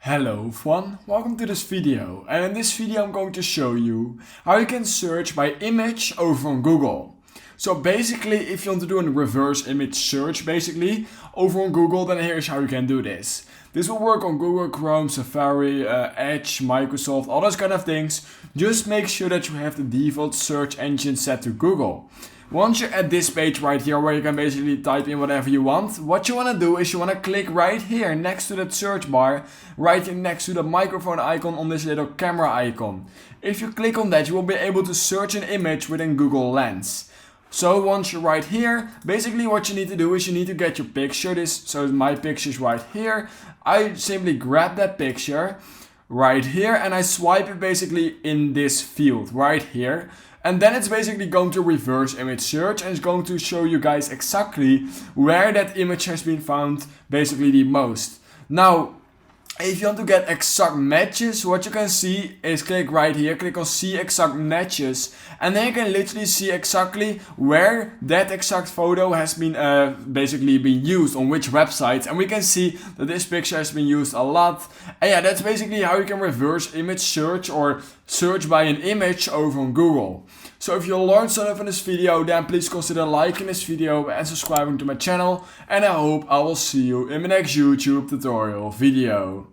Hello everyone, welcome to this video, and in this video I'm going to show you how you can search by image over on Google. So basically if you want to do a reverse image search over on Google, then here's how you can do this. This will work on Google Chrome, Safari, Edge, Microsoft, all those kind of things. Just make sure that you have the default search engine set to Google. Once you're at this page right here where you can basically type in whatever you want, what you want to do is you want to click right here next to that search bar, right here next to the microphone icon on this little camera icon. If you click on that, you will be able to search an image within Google Lens. So once you're right here, basically what you need to do is you need to get your picture. So my picture is right here. I simply grab that picture right here and I swipe it basically in this field right here. And then it's basically going to reverse image search and it's going to show you guys exactly where that image has been found basically the most. Now, if you want to get exact matches, what you can see is click right here, click on see exact matches, and then you can literally see exactly where that exact photo has been basically been used on which websites, and we can see that this picture has been used a lot. And yeah, that's basically how you can reverse image search or search by an image over on Google. So if you learned something from this video, then please consider liking this video and subscribing to my channel, and I hope I will see you in my next YouTube tutorial video.